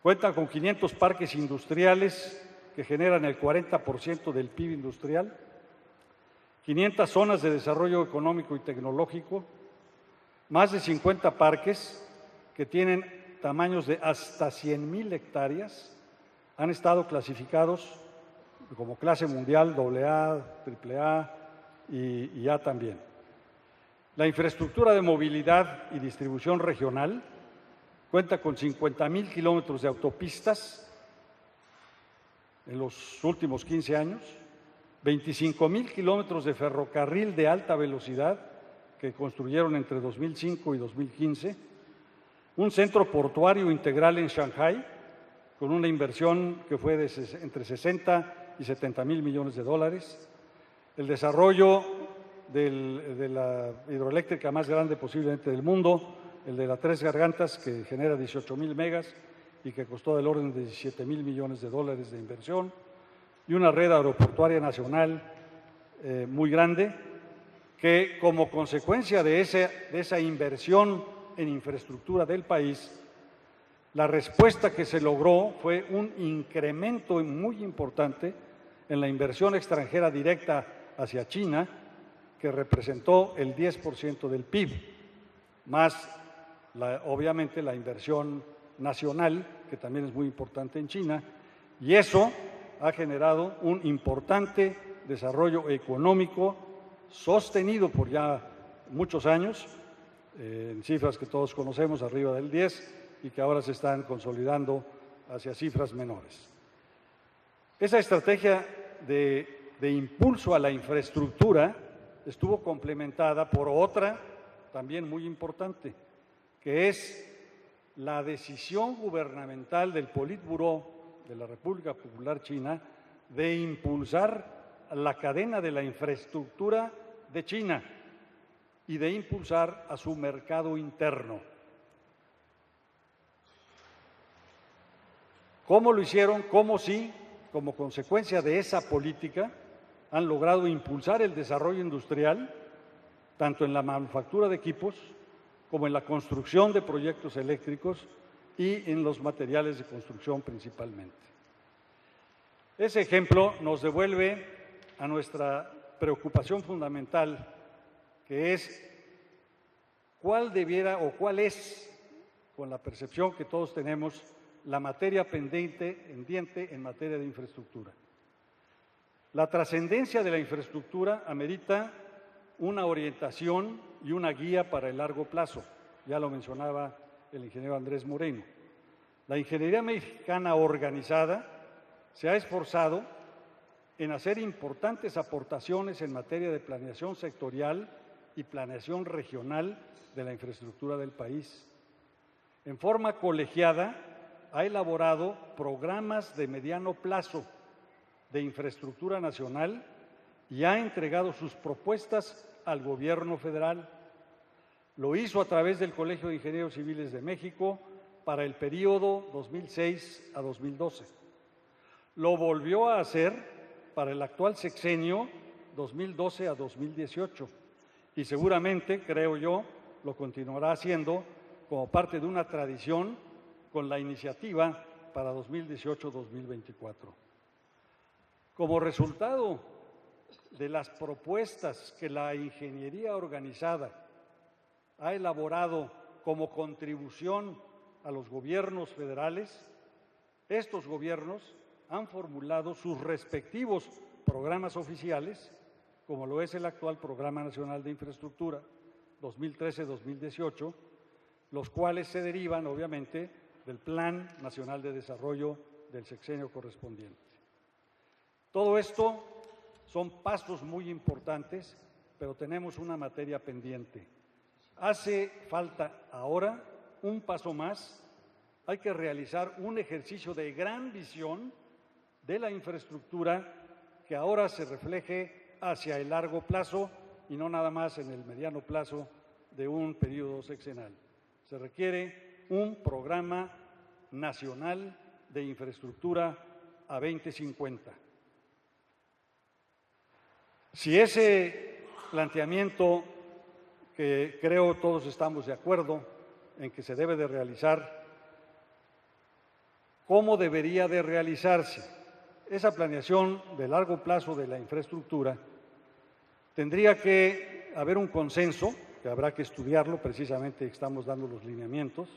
Cuentan con 500 parques industriales que generan el 40% del PIB industrial, 500 zonas de desarrollo económico y tecnológico, más de 50 parques que tienen tamaños de hasta 100,000 hectáreas, han estado clasificados como clase mundial, AA, AAA y A también. La infraestructura de movilidad y distribución regional cuenta con 50,000 kilómetros de autopistas en los últimos 15 años, 25,000 kilómetros de ferrocarril de alta velocidad que construyeron entre 2005 y 2015, un centro portuario integral en Shanghái con una inversión que fue de entre 60 y 70,000 millones de dólares, el desarrollo de la hidroeléctrica más grande posiblemente del mundo, el de la Tres Gargantas, que genera 18,000 megas y que costó del orden de 17,000 millones de dólares de inversión, y una red aeroportuaria nacional muy grande, que como consecuencia de esa inversión en infraestructura del país, la respuesta que se logró fue un incremento muy importante en la inversión extranjera directa hacia China, que representó el 10% del PIB, más obviamente la inversión nacional, que también es muy importante en China, y eso ha generado un importante desarrollo económico sostenido por ya muchos años, en cifras que todos conocemos, arriba del 10, y que ahora se están consolidando hacia cifras menores. Esa estrategia de impulso a la infraestructura estuvo complementada por otra también muy importante, que es la decisión gubernamental del Politburó de la República Popular China de impulsar la cadena de la infraestructura de China y de impulsar a su mercado interno. ¿Cómo lo hicieron? ¿Cómo sí? Como consecuencia de esa política, han logrado impulsar el desarrollo industrial, tanto en la manufactura de equipos como en la construcción de proyectos eléctricos y en los materiales de construcción principalmente. Ese ejemplo nos devuelve a nuestra preocupación fundamental, que es cuál debiera o cuál es, con la percepción que todos tenemos, la materia pendiente en materia de infraestructura. La trascendencia de la infraestructura amerita una orientación y una guía para el largo plazo. Ya lo mencionaba el ingeniero Andrés Moreno. La ingeniería mexicana organizada se ha esforzado en hacer importantes aportaciones en materia de planeación sectorial y planeación regional de la infraestructura del país. En forma colegiada, ha elaborado programas de mediano plazo de infraestructura nacional y ha entregado sus propuestas al gobierno federal. Lo hizo a través del Colegio de Ingenieros Civiles de México para el periodo 2006 a 2012. Lo volvió a hacer para el actual sexenio 2012 a 2018 y seguramente, creo yo, lo continuará haciendo como parte de una tradición con la iniciativa para 2018-2024. Como resultado de las propuestas que la ingeniería organizada ha elaborado como contribución a los gobiernos federales, estos gobiernos han formulado sus respectivos programas oficiales, como lo es el actual Programa Nacional de Infraestructura, 2013-2018, los cuales se derivan, obviamente, del Plan Nacional de Desarrollo del sexenio correspondiente. Todo esto son pasos muy importantes, pero tenemos una materia pendiente. Hace falta ahora un paso más. Hay que realizar un ejercicio de gran visión de la infraestructura que ahora se refleje hacia el largo plazo y no nada más en el mediano plazo de un periodo sexenal. Se requiere un programa nacional de infraestructura a 2050. Si ese planteamiento, que creo todos estamos de acuerdo en que se debe de realizar, ¿cómo debería de realizarse? Esa planeación de largo plazo de la infraestructura tendría que haber un consenso, que habrá que estudiarlo, precisamente estamos dando los lineamientos,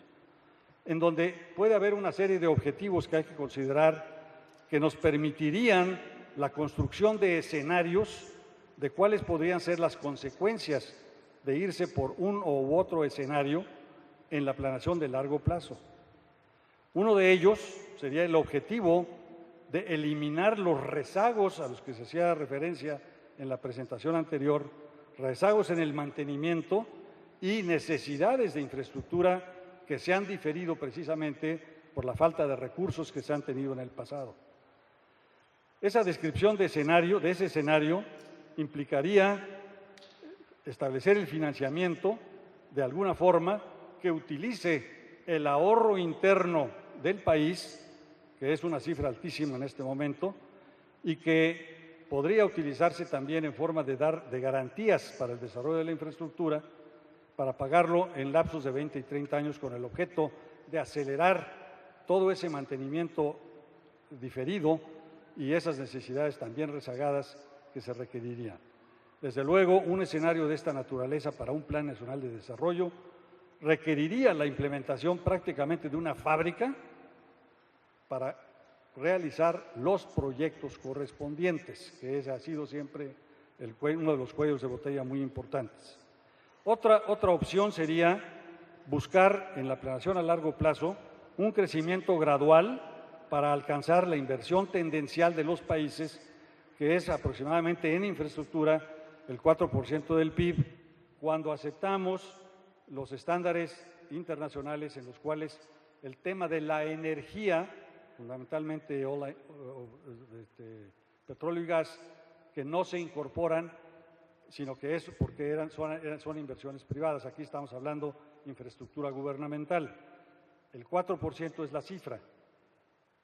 en donde puede haber una serie de objetivos que hay que considerar que nos permitirían la construcción de escenarios de cuáles podrían ser las consecuencias de irse por un u otro escenario en la planeación de largo plazo. Uno de ellos sería el objetivo de eliminar los rezagos a los que se hacía referencia en la presentación anterior, rezagos en el mantenimiento y necesidades de infraestructura que se han diferido precisamente por la falta de recursos que se han tenido en el pasado. Esa descripción de ese escenario implicaría establecer el financiamiento de alguna forma que utilice el ahorro interno del país, que es una cifra altísima en este momento, y que podría utilizarse también en forma de garantías para el desarrollo de la infraestructura, para pagarlo en lapsos de 20 y 30 años con el objeto de acelerar todo ese mantenimiento diferido y esas necesidades también rezagadas que se requerirían. Desde luego, un escenario de esta naturaleza para un Plan Nacional de Desarrollo requeriría la implementación prácticamente de una fábrica para realizar los proyectos correspondientes, que ese ha sido siempre uno de los cuellos de botella muy importantes. Otra opción sería buscar en la planeación a largo plazo un crecimiento gradual para alcanzar la inversión tendencial de los países, que es aproximadamente en infraestructura el 4% del PIB, cuando aceptamos los estándares internacionales en los cuales el tema de la energía, fundamentalmente petróleo y gas, que no se incorporan, sino que es porque son inversiones privadas. Aquí estamos hablando de infraestructura gubernamental. El 4% es la cifra.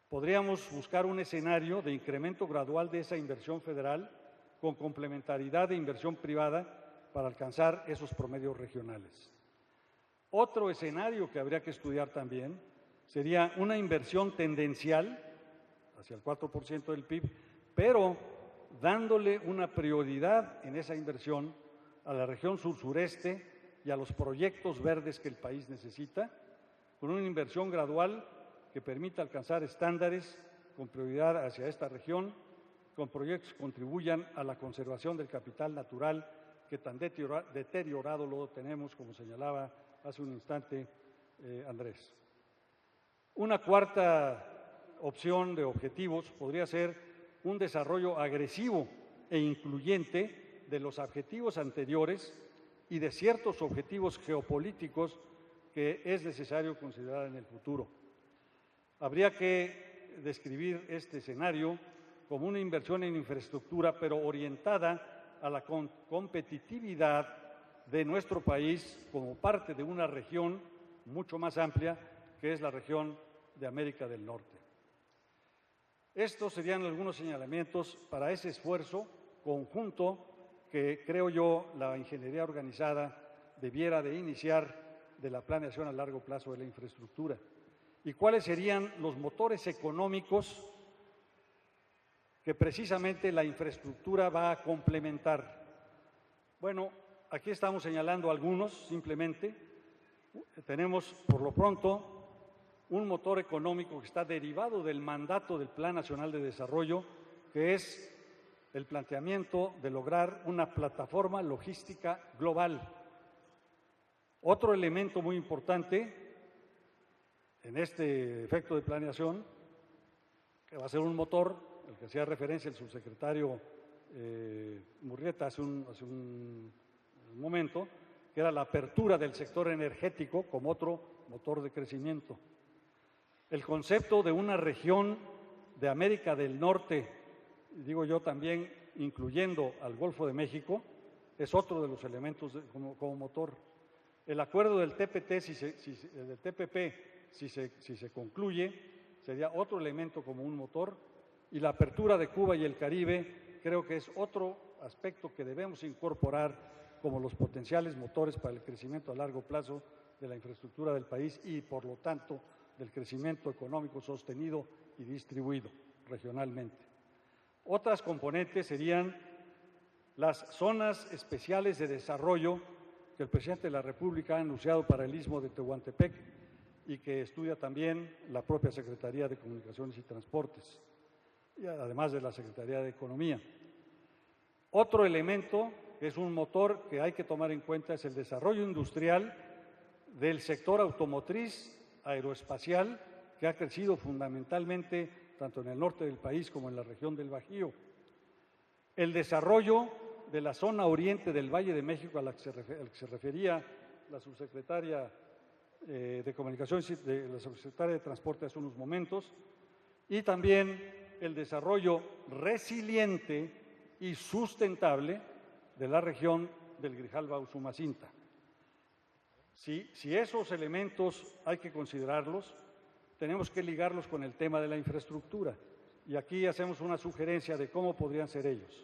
Podríamos buscar un escenario de incremento gradual de esa inversión federal con complementariedad de inversión privada para alcanzar esos promedios regionales. Otro escenario que habría que estudiar también sería una inversión tendencial hacia el 4% del PIB, pero dándole una prioridad en esa inversión a la región sur-sureste y a los proyectos verdes que el país necesita, con una inversión gradual que permita alcanzar estándares con prioridad hacia esta región, con proyectos que contribuyan a la conservación del capital natural que tan deteriorado lo tenemos, como señalaba hace un instante Andrés. Una cuarta opción de objetivos podría ser un desarrollo agresivo e incluyente de los objetivos anteriores y de ciertos objetivos geopolíticos que es necesario considerar en el futuro. Habría que describir este escenario como una inversión en infraestructura, pero orientada a la competitividad de nuestro país como parte de una región mucho más amplia, que es la región de América del Norte. Estos serían algunos señalamientos para ese esfuerzo conjunto que creo yo la ingeniería organizada debiera de iniciar de la planeación a largo plazo de la infraestructura. ¿Y cuáles serían los motores económicos que precisamente la infraestructura va a complementar? Bueno, aquí estamos señalando algunos simplemente. Tenemos por lo pronto un motor económico que está derivado del mandato del Plan Nacional de Desarrollo, que es el planteamiento de lograr una plataforma logística global Otro elemento muy importante en este efecto de planeación, que va a ser un motor, el que hacía referencia el subsecretario Murrieta hace un momento, que era la apertura del sector energético como otro motor de crecimiento. El concepto de una región de América del Norte, digo yo también incluyendo al Golfo de México, es otro de los elementos como motor. El acuerdo del TPP, si se concluye, sería otro elemento como un motor, y la apertura de Cuba y el Caribe creo que es otro aspecto que debemos incorporar como los potenciales motores para el crecimiento a largo plazo de la infraestructura del país y, por lo tanto, del crecimiento económico sostenido y distribuido regionalmente. Otras componentes serían las zonas especiales de desarrollo que el presidente de la República ha anunciado para el Istmo de Tehuantepec y que estudia también la propia Secretaría de Comunicaciones y Transportes, y además de la Secretaría de Economía. Otro elemento que es un motor que hay que tomar en cuenta es el desarrollo industrial del sector automotriz, aeroespacial, que ha crecido fundamentalmente tanto en el norte del país como en la región del Bajío. El desarrollo de la zona oriente del Valle de México, al que se refería la subsecretaria de Comunicaciones, la subsecretaria de Transporte hace unos momentos, y también el desarrollo resiliente y sustentable de la región del Grijalva-Usumacinta. Si esos elementos hay que considerarlos, tenemos que ligarlos con el tema de la infraestructura. Y aquí hacemos una sugerencia de cómo podrían ser ellos.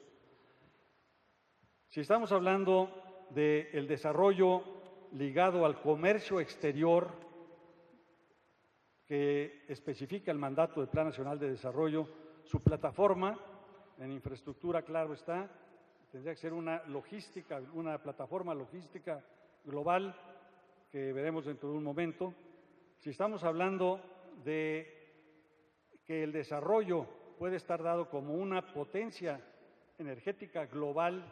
Si estamos hablando del desarrollo ligado al comercio exterior que especifica el mandato del Plan Nacional de Desarrollo, su plataforma en infraestructura, claro está, tendría que ser una plataforma logística global que veremos dentro de un momento. Si estamos hablando de que el desarrollo puede estar dado como una potencia energética global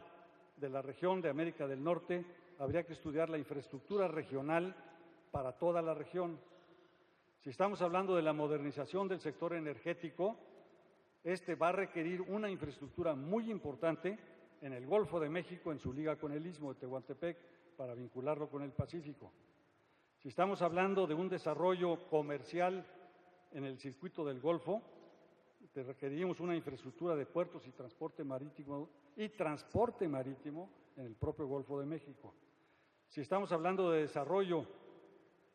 de la región de América del Norte, habría que estudiar la infraestructura regional para toda la región. Si estamos hablando de la modernización del sector energético, este va a requerir una infraestructura muy importante en el Golfo de México, en su liga con el Istmo de Tehuantepec, para vincularlo con el Pacífico. Si estamos hablando de un desarrollo comercial en el circuito del Golfo, requerimos una infraestructura de puertos y transporte marítimo en el propio Golfo de México. Si estamos hablando de desarrollo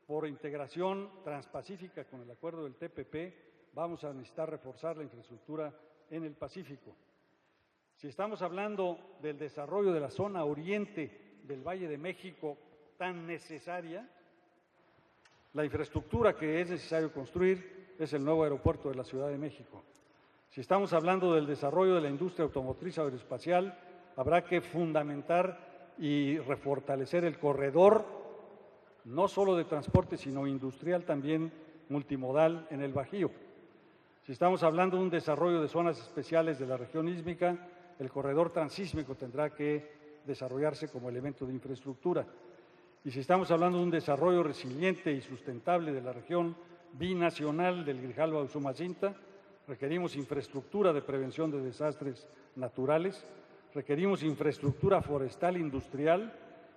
por integración transpacífica con el acuerdo del TPP, vamos a necesitar reforzar la infraestructura en el Pacífico. Si estamos hablando del desarrollo de la zona oriente del Valle de México tan necesaria, la infraestructura que es necesario construir es el nuevo aeropuerto de la Ciudad de México. Si estamos hablando del desarrollo de la industria automotriz aeroespacial, habrá que fundamentar y refortalecer el corredor, no solo de transporte, sino industrial también, multimodal en el Bajío. Si estamos hablando de un desarrollo de zonas especiales de la región ísmica, el corredor transísmico tendrá que desarrollarse como elemento de infraestructura. Y si estamos hablando de un desarrollo resiliente y sustentable de la región binacional del Grijalva-Usumacinta, requerimos infraestructura de prevención de desastres naturales, requerimos infraestructura forestal industrial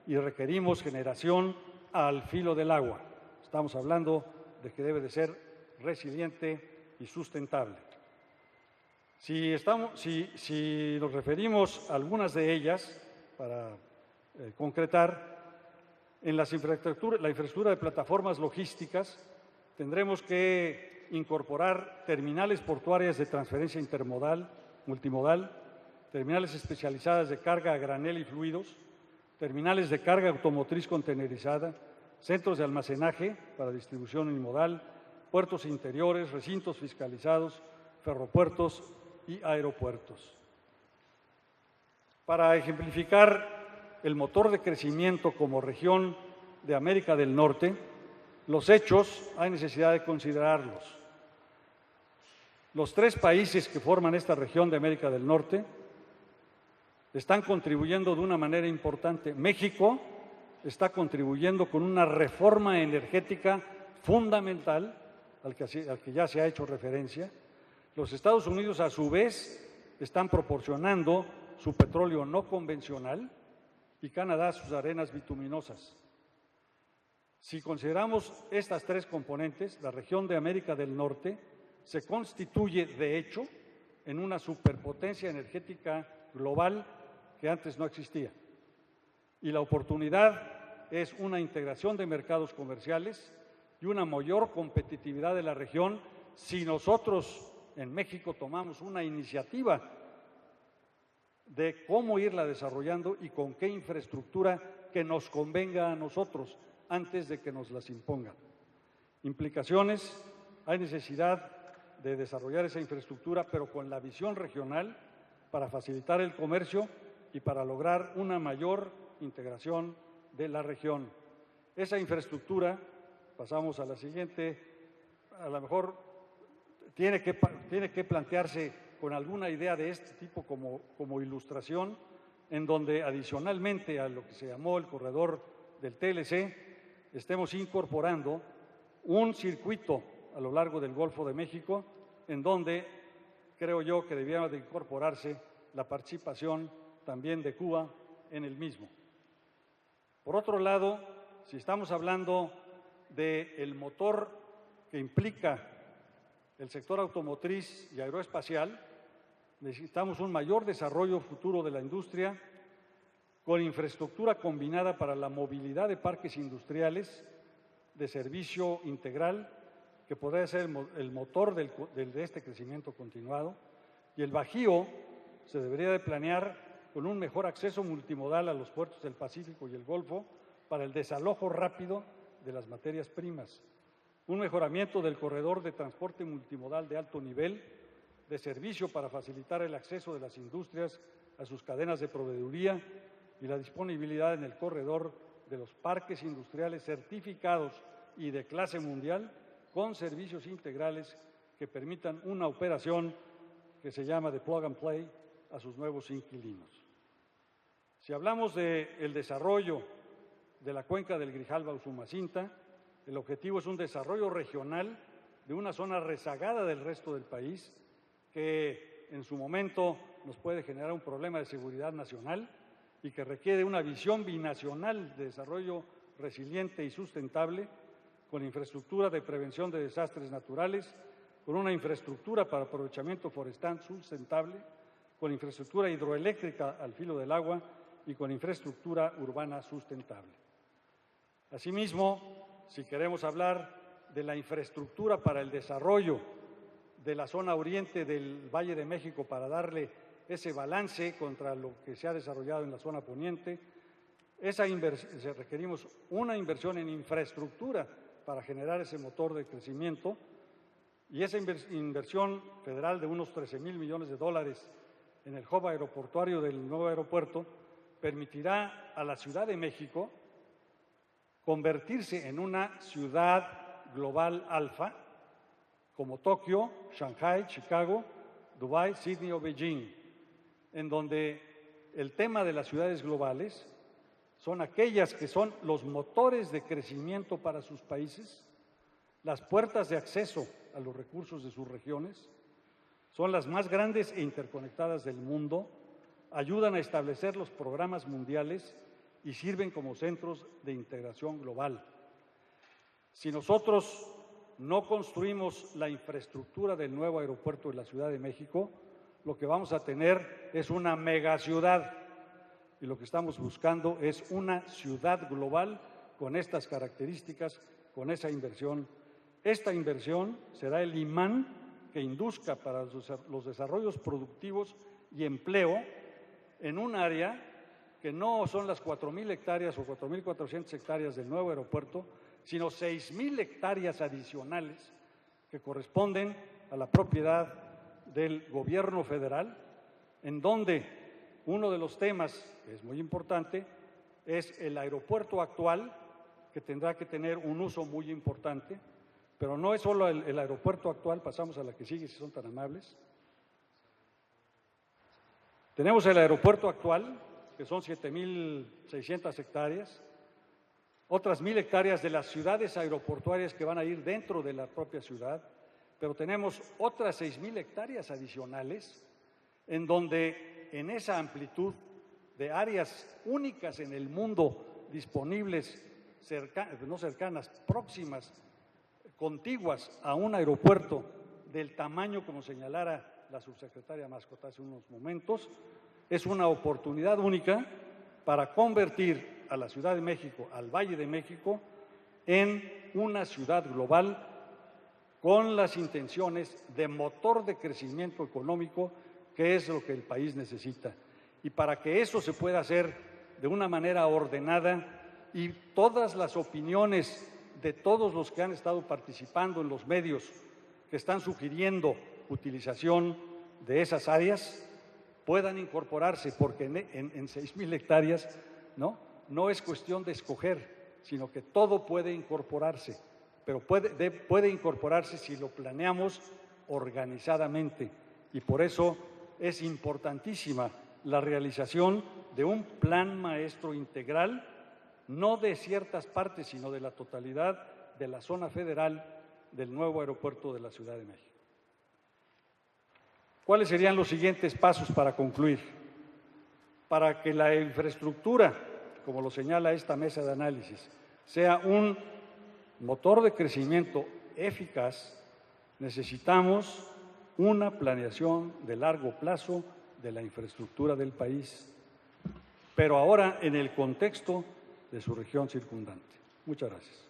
y requerimos generación al filo del agua. Estamos hablando de que debe de ser resiliente y sustentable. Si nos referimos a algunas de ellas, para concretar, en la infraestructura de plataformas logísticas, tendremos que incorporar terminales portuarias de transferencia intermodal, multimodal, terminales especializadas de carga a granel y fluidos, terminales de carga automotriz contenerizada, centros de almacenaje para distribución unimodal, puertos interiores, recintos fiscalizados, ferropuertos y aeropuertos. Para ejemplificar el motor de crecimiento como región de América del Norte, los hechos hay necesidad de considerarlos. Los 3 países que forman esta región de América del Norte están contribuyendo de una manera importante. México está contribuyendo con una reforma energética fundamental al que ya se ha hecho referencia. Los Estados Unidos, a su vez, están proporcionando su petróleo no convencional y Canadá sus arenas bituminosas. Si consideramos estas tres componentes, la región de América del Norte se constituye, de hecho, en una superpotencia energética global que antes no existía. Y la oportunidad es una integración de mercados comerciales y una mayor competitividad de la región si nosotros en México tomamos una iniciativa de cómo irla desarrollando y con qué infraestructura que nos convenga a nosotros antes de que nos las impongan. Implicaciones, hay necesidad de desarrollar esa infraestructura, pero con la visión regional para facilitar el comercio y para lograr una mayor integración de la región. Esa infraestructura, pasamos a la siguiente, a lo mejor tiene que plantearse con alguna idea de este tipo como ilustración, en donde adicionalmente a lo que se llamó el corredor del TLC, estemos incorporando un circuito a lo largo del Golfo de México, en donde creo yo que debiera de incorporarse la participación también de Cuba en el mismo. Por otro lado, si estamos hablando del motor que implica el sector automotriz y aeroespacial, necesitamos un mayor desarrollo futuro de la industria con infraestructura combinada para la movilidad de parques industriales de servicio integral, que podría ser el motor de este crecimiento continuado, y el Bajío se debería de planear con un mejor acceso multimodal a los puertos del Pacífico y el Golfo para el desalojo rápido de las materias primas, un mejoramiento del corredor de transporte multimodal de alto nivel, de servicio para facilitar el acceso de las industrias a sus cadenas de proveeduría y la disponibilidad en el corredor de los parques industriales certificados y de clase mundial con servicios integrales que permitan una operación que se llama de plug and play a sus nuevos inquilinos. Si hablamos del desarrollo de la cuenca del Grijalva-Usumacinta, el objetivo es un desarrollo regional de una zona rezagada del resto del país que en su momento nos puede generar un problema de seguridad nacional y que requiere una visión binacional de desarrollo resiliente y sustentable, con infraestructura de prevención de desastres naturales, con una infraestructura para aprovechamiento forestal sustentable, con infraestructura hidroeléctrica al filo del agua y con infraestructura urbana sustentable. Asimismo, si queremos hablar de la infraestructura para el desarrollo de la zona oriente del Valle de México para darle ese balance contra lo que se ha desarrollado en la zona poniente, requerimos una inversión en infraestructura para generar ese motor de crecimiento, y esa inversión federal de unos 13,000 millones de dólares en el hub aeroportuario del nuevo aeropuerto permitirá a la Ciudad de México convertirse en una ciudad global alfa, como Tokio, Shanghai, Chicago, Dubái, Sydney o Beijing, en donde el tema de las ciudades globales son aquellas que son los motores de crecimiento para sus países, las puertas de acceso a los recursos de sus regiones, son las más grandes e interconectadas del mundo, ayudan a establecer los programas mundiales y sirven como centros de integración global. Si nosotros no construimos la infraestructura del nuevo aeropuerto de la Ciudad de México, lo que vamos a tener es una megaciudad, y lo que estamos buscando es una ciudad global con estas características, con esa inversión. Esta inversión será el imán que induzca para los desarrollos productivos y empleo en un área que no son las 4,000 hectáreas o 4,400 hectáreas del nuevo aeropuerto, sino 6,000 hectáreas adicionales que corresponden a la propiedad del gobierno federal, en donde uno de los temas que es muy importante es el aeropuerto actual, que tendrá que tener un uso muy importante, pero no es solo el aeropuerto actual. Pasamos a la que sigue, si son tan amables. Tenemos el aeropuerto actual, que son 7,600 hectáreas, otras 1.000 hectáreas de las ciudades aeroportuarias que van a ir dentro de la propia ciudad, pero tenemos otras 6.000 hectáreas adicionales en donde en esa amplitud de áreas únicas en el mundo disponibles, no cercanas, próximas, contiguas a un aeropuerto del tamaño como señalara la subsecretaria Mascota hace unos momentos, es una oportunidad única para convertir a la Ciudad de México, al Valle de México, en una ciudad global con las intenciones de motor de crecimiento económico, que es lo que el país necesita. Y para que eso se pueda hacer de una manera ordenada y todas las opiniones de todos los que han estado participando en los medios que están sugiriendo utilización de esas áreas puedan incorporarse, porque en 6.000 hectáreas no es cuestión de escoger, sino que todo puede incorporarse, pero puede incorporarse si lo planeamos organizadamente, y por eso es importantísima la realización de un plan maestro integral, no de ciertas partes, sino de la totalidad de la zona federal del nuevo aeropuerto de la Ciudad de México. ¿Cuáles serían los siguientes pasos para concluir? Para que la infraestructura, como lo señala esta mesa de análisis, sea un motor de crecimiento eficaz, necesitamos una planeación de largo plazo de la infraestructura del país, pero ahora en el contexto de su región circundante. Muchas gracias.